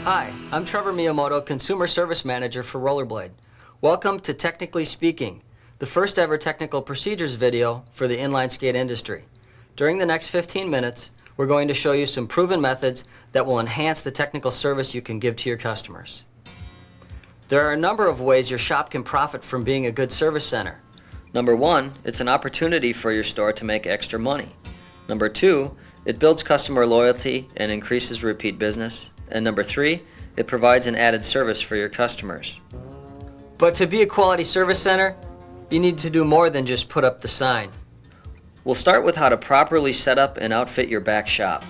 Hi, I'm Trevor Miyamoto, Consumer Service Manager for Rollerblade. Welcome to Technically Speaking, the first ever technical procedures video for the inline skate industry. During the next 15 minutes, we're going to show you some proven methods that will enhance the technical service you can give to your customers. There are a number of ways your shop can profit from being a good service center. Number one, it's an opportunity for your store to make extra money. Number two, it builds customer loyalty and increases repeat business. And number three, it provides an added service for your customers. But to be a quality service center, you need to do more than just put up the sign. We'll start with how to properly set up and outfit your back shop.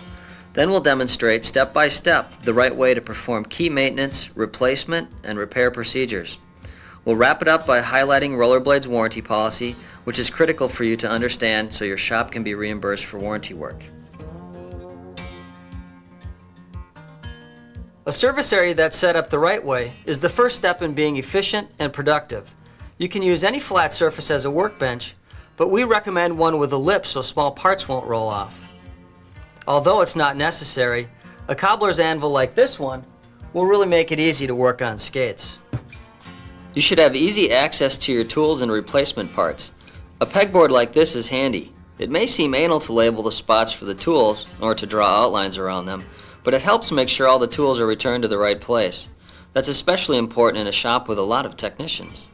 Then we'll demonstrate step by step the right way to perform key maintenance, replacement, and repair procedures. We'll wrap it up by highlighting Rollerblade's warranty policy, which is critical for you to understand so your shop can be reimbursed for warranty work. A service area that's set up the right way is the first step in being efficient and productive. You can use any flat surface as a workbench, but we recommend one with a lip so small parts won't roll off. Although it's not necessary, a cobbler's anvil like this one will really make it easy to work on skates. You should have easy access to your tools and replacement parts. A pegboard like this is handy. It may seem anal to label the spots for the tools or to draw outlines around them, but it helps make sure all the tools are returned to the right place. That's especially important in a shop with a lot of technicians.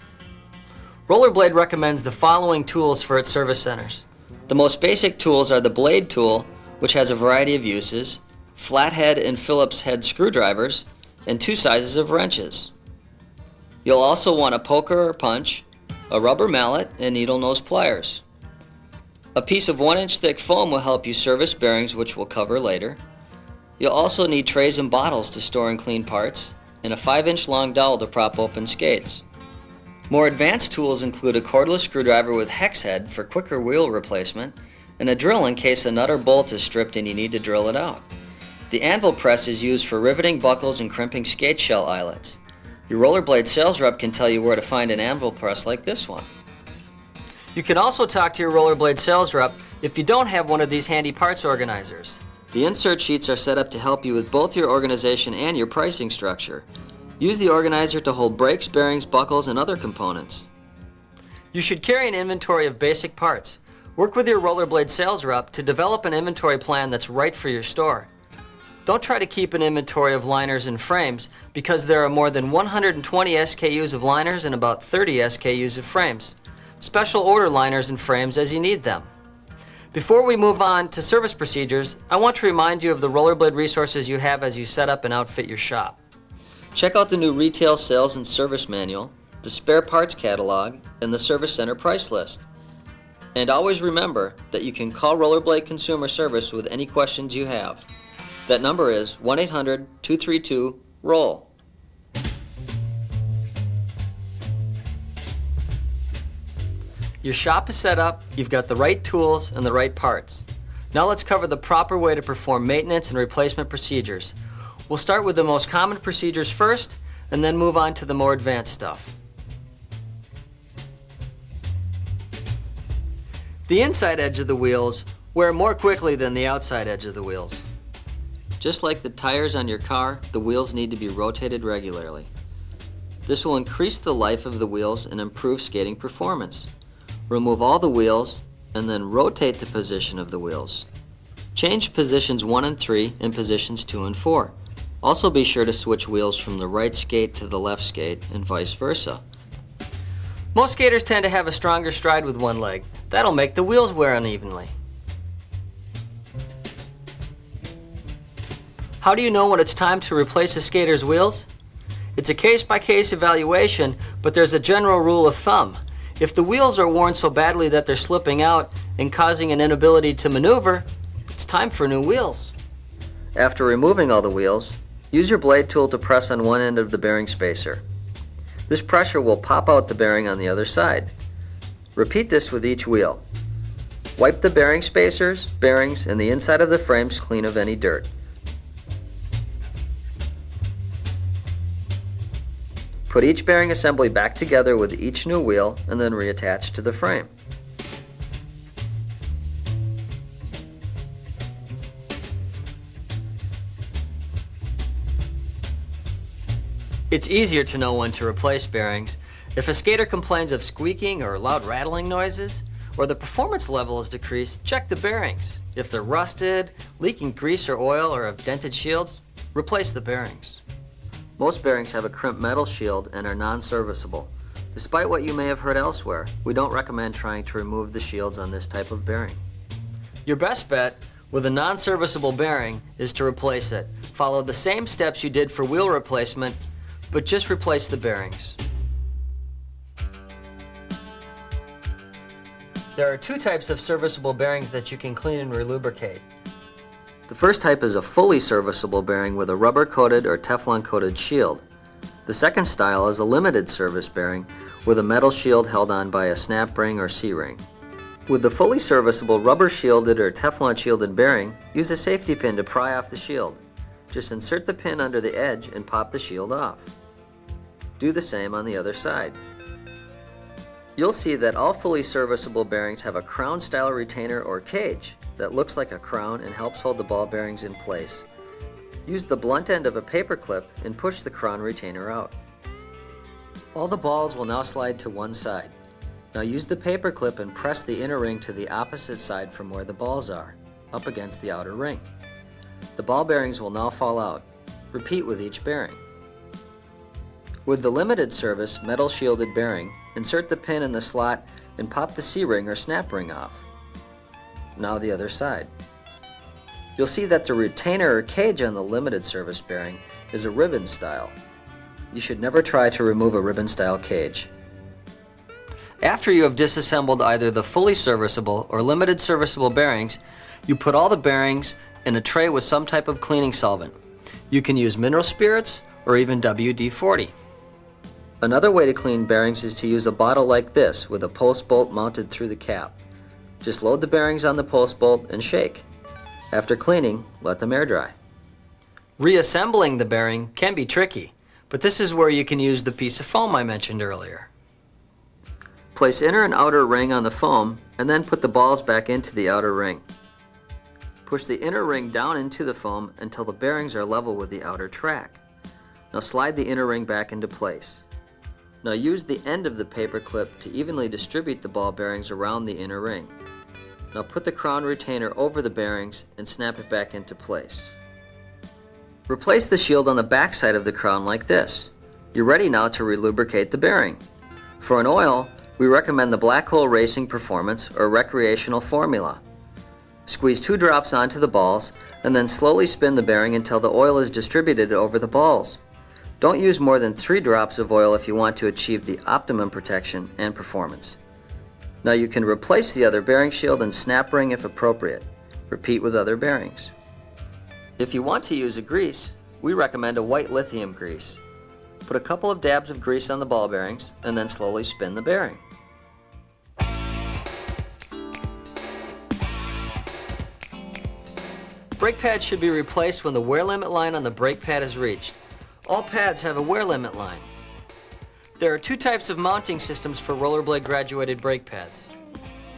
Rollerblade recommends the following tools for its service centers. The most basic tools are the blade tool, which has a variety of uses, flathead and Phillips head screwdrivers, and two sizes of wrenches. You'll also want a poker or punch, a rubber mallet, and needle nose pliers. A piece of 1-inch thick foam will help you service bearings, which we'll cover later. You'll also need trays and bottles to store and clean parts, and a 5-inch long dowel to prop open skates. More advanced tools include a cordless screwdriver with hex head for quicker wheel replacement, and a drill in case a nut or bolt is stripped and you need to drill it out. The anvil press is used for riveting buckles and crimping skate shell eyelets. Your Rollerblade sales rep can tell you where to find an anvil press like this one. You can also talk to your Rollerblade sales rep if you don't have one of these handy parts organizers. The insert sheets are set up to help you with both your organization and your pricing structure. Use the organizer to hold brakes, bearings, buckles, and other components. You should carry an inventory of basic parts. Work with your Rollerblade sales rep to develop an inventory plan that's right for your store. Don't try to keep an inventory of liners and frames because there are more than 120 SKUs of liners and about 30 SKUs of frames. Special order liners and frames as you need them. Before we move on to service procedures, I want to remind you of the Rollerblade resources you have as you set up and outfit your shop. Check out the new Retail Sales and Service Manual, the Spare Parts Catalog, and the Service Center Price List. And always remember that you can call Rollerblade Consumer Service with any questions you have. That number is 1-800-232-ROLL. Your shop is set up, you've got the right tools and the right parts. Now let's cover the proper way to perform maintenance and replacement procedures. We'll start with the most common procedures first, and then move on to the more advanced stuff. The inside edge of the wheels wear more quickly than the outside edge of the wheels. Just like the tires on your car, the wheels need to be rotated regularly. This will increase the life of the wheels and improve skating performance. Remove all the wheels and then rotate the position of the wheels. Change positions 1 and 3 and positions 2 and 4. Also be sure to switch wheels from the right skate to the left skate and vice versa. Most skaters tend to have a stronger stride with one leg. That'll make the wheels wear unevenly. How do you know when it's time to replace a skater's wheels? It's a case-by-case evaluation, but there's a general rule of thumb. If the wheels are worn so badly that they're slipping out and causing an inability to maneuver, it's time for new wheels. After removing all the wheels, use your blade tool to press on one end of the bearing spacer. This pressure will pop out the bearing on the other side. Repeat this with each wheel. Wipe the bearing spacers, bearings, and the inside of the frames clean of any dirt. Put each bearing assembly back together with each new wheel and then reattach to the frame. It's easier to know when to replace bearings. If a skater complains of squeaking or loud rattling noises, or the performance level is decreased, check the bearings. If they're rusted, leaking grease or oil, or have dented shields, replace the bearings. Most bearings have a crimped metal shield and are non-serviceable. Despite what you may have heard elsewhere, we don't recommend trying to remove the shields on this type of bearing. Your best bet with a non-serviceable bearing is to replace it. Follow the same steps you did for wheel replacement, but just replace the bearings. There are two types of serviceable bearings that you can clean and relubricate. The first type is a fully serviceable bearing with a rubber-coated or Teflon-coated shield. The second style is a limited service bearing with a metal shield held on by a snap ring or C-ring. With the fully serviceable rubber-shielded or Teflon-shielded bearing, use a safety pin to pry off the shield. Just insert the pin under the edge and pop the shield off. Do the same on the other side. You'll see that all fully serviceable bearings have a crown-style retainer or cage that looks like a crown and helps hold the ball bearings in place. Use the blunt end of a paper clip and push the crown retainer out. All the balls will now slide to one side. Now use the paper clip and press the inner ring to the opposite side from where the balls are, up against the outer ring. The ball bearings will now fall out. Repeat with each bearing. With the limited service metal shielded bearing, insert the pin in the slot and pop the C-ring or snap ring off. Now the other side. You'll see that the retainer or cage on the limited service bearing is a ribbon style. You should never try to remove a ribbon style cage. After you have disassembled either the fully serviceable or limited serviceable bearings, you put all the bearings in a tray with some type of cleaning solvent. You can use mineral spirits or even WD-40. Another way to clean bearings is to use a bottle like this with a post bolt mounted through the cap. Just load the bearings on the post bolt and shake. After cleaning, let them air dry. Reassembling the bearing can be tricky, but this is where you can use the piece of foam I mentioned earlier. Place inner and outer ring on the foam and then put the balls back into the outer ring. Push the inner ring down into the foam until the bearings are level with the outer track. Now slide the inner ring back into place. Now use the end of the paper clip to evenly distribute the ball bearings around the inner ring. Now put the crown retainer over the bearings and snap it back into place. Replace the shield on the back side of the crown like this. You're ready now to relubricate the bearing. For an oil, we recommend the Black Hole Racing Performance or Recreational Formula. Squeeze 2 drops onto the balls and then slowly spin the bearing until the oil is distributed over the balls. Don't use more than 3 drops of oil if you want to achieve the optimum protection and performance. Now you can replace the other bearing shield and snap ring if appropriate. Repeat with other bearings. If you want to use a grease, we recommend a white lithium grease. Put a couple of dabs of grease on the ball bearings and then slowly spin the bearing. Brake pads should be replaced when the wear limit line on the brake pad is reached. All pads have a wear limit line. There are 2 types of mounting systems for rollerblade graduated brake pads.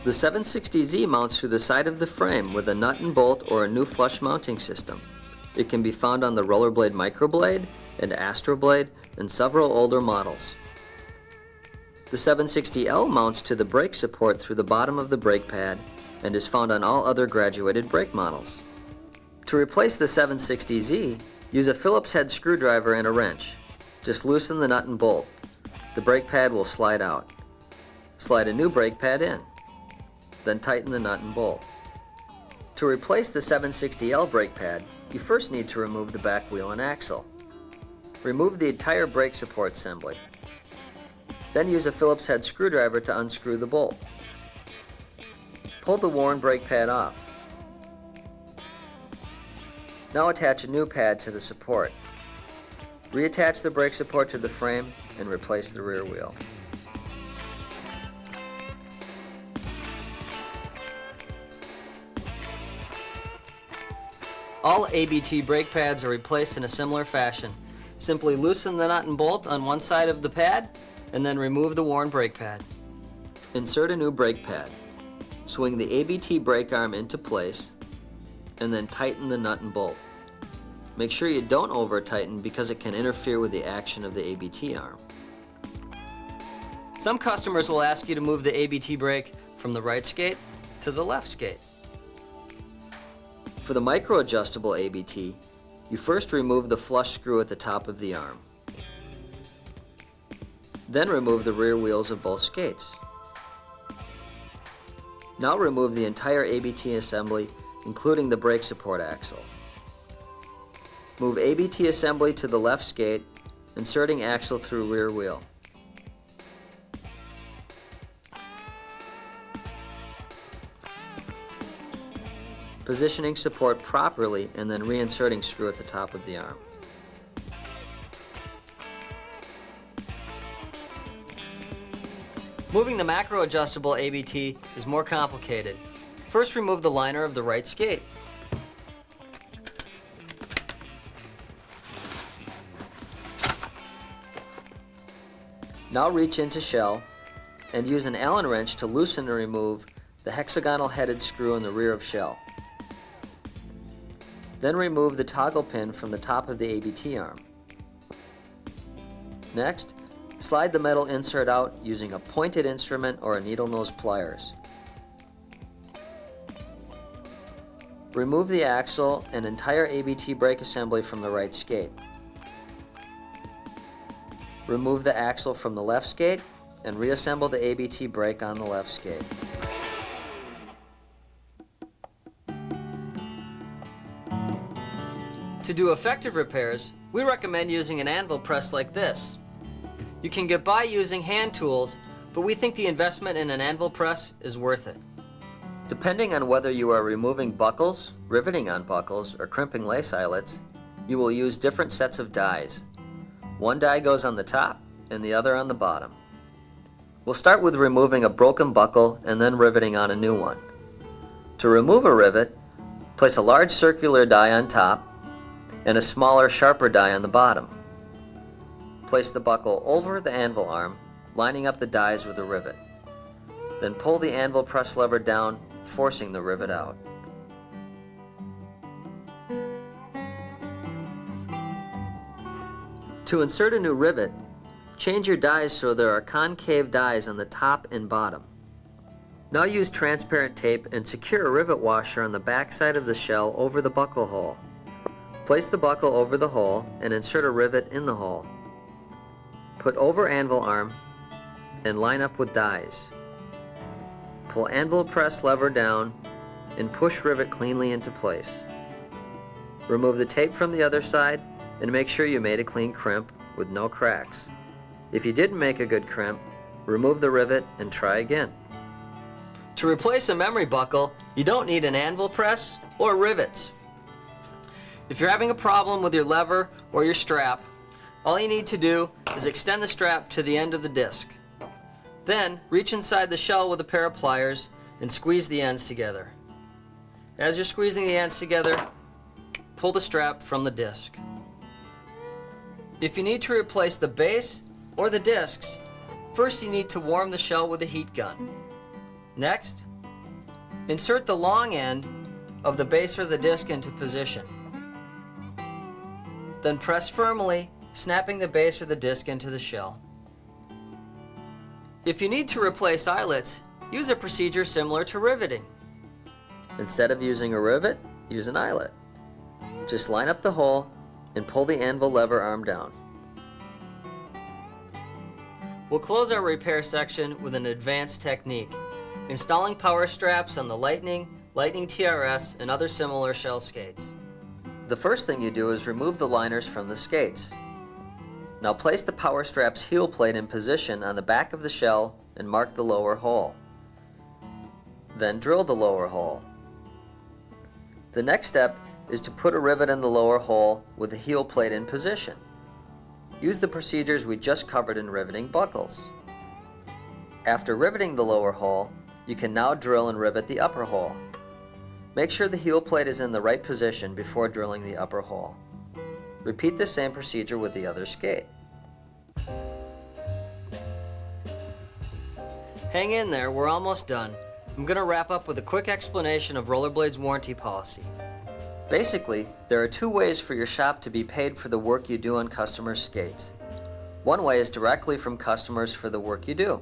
The 760Z mounts through the side of the frame with a nut and bolt or a new flush mounting system. It can be found on the Rollerblade Microblade and Astroblade and several older models. The 760L mounts to the brake support through the bottom of the brake pad and is found on all other graduated brake models. To replace the 760Z, use a Phillips head screwdriver and a wrench. Just loosen the nut and bolt. The brake pad will slide out. Slide a new brake pad in. Then tighten the nut and bolt. To replace the 760L brake pad, you first need to remove the back wheel and axle. Remove the entire brake support assembly. Then use a Phillips head screwdriver to unscrew the bolt. Pull the worn brake pad off. Now attach a new pad to the support. Reattach the brake support to the frame and replace the rear wheel. All ABT brake pads are replaced in a similar fashion. Simply loosen the nut and bolt on one side of the pad and then remove the worn brake pad. Insert a new brake pad. Swing the ABT brake arm into place and then tighten the nut and bolt. Make sure you don't over-tighten because it can interfere with the action of the ABT arm. Some customers will ask you to move the ABT brake from the right skate to the left skate. For the micro-adjustable ABT, you first remove the flush screw at the top of the arm. Then remove the rear wheels of both skates. Now remove the entire ABT assembly, including the brake support axle. Move ABT assembly to the left skate, inserting axle through rear wheel. Positioning support properly and then reinserting screw at the top of the arm. Moving the macro adjustable ABT is more complicated. First, remove the liner of the right skate. Now reach into shell and use an Allen wrench to loosen and remove the hexagonal headed screw in the rear of shell. Then remove the toggle pin from the top of the ABT arm. Next, slide the metal insert out using a pointed instrument or a needle nose pliers. Remove the axle and entire ABT brake assembly from the right skate. Remove the axle from the left skate and reassemble the ABT brake on the left skate. To do effective repairs, we recommend using an anvil press like this. You can get by using hand tools, but we think the investment in an anvil press is worth it. Depending on whether you are removing buckles, riveting on buckles, or crimping lace eyelets, you will use different sets of dies. One die goes on the top and the other on the bottom. We'll start with removing a broken buckle and then riveting on a new one. To remove a rivet, place a large circular die on top and a smaller, sharper die on the bottom. Place the buckle over the anvil arm, lining up the dies with the rivet. Then pull the anvil press lever down, forcing the rivet out. To insert a new rivet, change your dies so there are concave dies on the top and bottom. Now use transparent tape and secure a rivet washer on the back side of the shell over the buckle hole. Place the buckle over the hole and insert a rivet in the hole. Put over anvil arm and line up with dies. Pull anvil press lever down and push rivet cleanly into place. Remove the tape from the other side and make sure you made a clean crimp with no cracks. If you didn't make a good crimp, remove the rivet and try again. To replace a memory buckle, you don't need an anvil press or rivets. If you're having a problem with your lever or your strap, all you need to do is extend the strap to the end of the disc. Then reach inside the shell with a pair of pliers and squeeze the ends together. As you're squeezing the ends together, pull the strap from the disc. If you need to replace the base or the discs, first you need to warm the shell with a heat gun. Next, insert the long end of the base or the disc into position. Then press firmly, snapping the base or the disc into the shell. If you need to replace eyelets, use a procedure similar to riveting. Instead of using a rivet, use an eyelet. Just line up the hole and pull the anvil lever arm down. We'll close our repair section with an advanced technique, installing power straps on the Lightning TRS, and other similar shell skates. The first thing you do is remove the liners from the skates. Now place the power strap's heel plate in position on the back of the shell and mark the lower hole. Then drill the lower hole. The next step is to put a rivet in the lower hole with the heel plate in position. Use the procedures we just covered in riveting buckles. After riveting the lower hole, you can now drill and rivet the upper hole. Make sure the heel plate is in the right position before drilling the upper hole. Repeat the same procedure with the other skate. Hang in there, we're almost done. I'm going to wrap up with a quick explanation of Rollerblade's warranty policy. Basically, there are two ways for your shop to be paid for the work you do on customers' skates. One way is directly from customers for the work you do.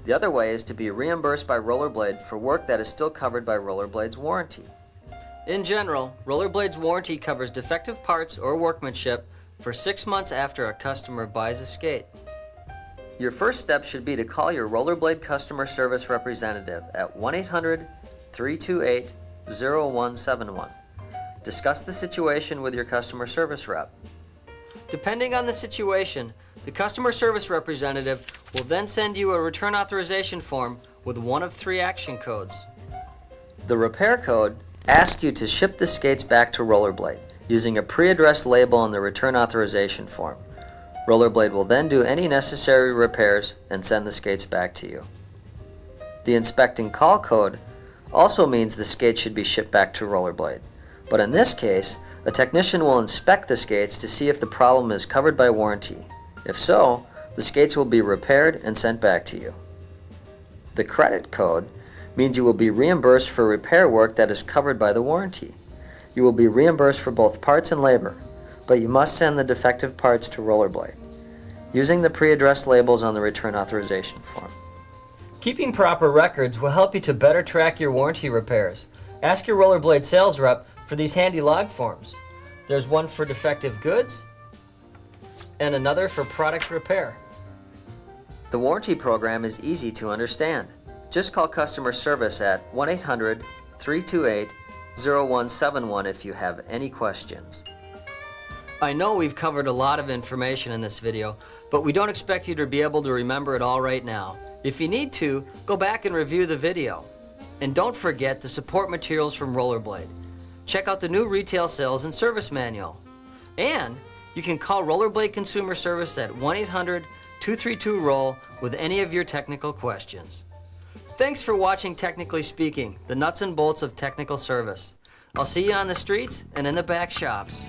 The other way is to be reimbursed by Rollerblade for work that is still covered by Rollerblade's warranty. In general, Rollerblade's warranty covers defective parts or workmanship for 6 months after a customer buys a skate. Your first step should be to call your Rollerblade customer service representative at 1-800-328-0171. Discuss the situation with your customer service rep. Depending on the situation, the customer service representative will then send you a return authorization form with one of 3 action codes. The repair code asks you to ship the skates back to Rollerblade using a pre-addressed label on the return authorization form. Rollerblade will then do any necessary repairs and send the skates back to you. The inspecting call code also means the skates should be shipped back to Rollerblade. But in this case, a technician will inspect the skates to see if the problem is covered by warranty. If so, the skates will be repaired and sent back to you. The credit code means you will be reimbursed for repair work that is covered by the warranty. You will be reimbursed for both parts and labor, but you must send the defective parts to Rollerblade using the pre-addressed labels on the return authorization form. Keeping proper records will help you to better track your warranty repairs. Ask your Rollerblade sales rep for these handy log forms. There's one for defective goods and another for product repair. The warranty program is easy to understand. Just call customer service at 1-800-328-0171 if you have any questions. I know we've covered a lot of information in this video, but we don't expect you to be able to remember it all right now. If you need to, go back and review the video. And don't forget the support materials from Rollerblade. Check out the new retail sales and service manual. And you can call Rollerblade Consumer Service at 1-800-232-ROLL with any of your technical questions. Thanks for watching Technically Speaking, the nuts and bolts of technical service. I'll see you on the streets and in the back shops.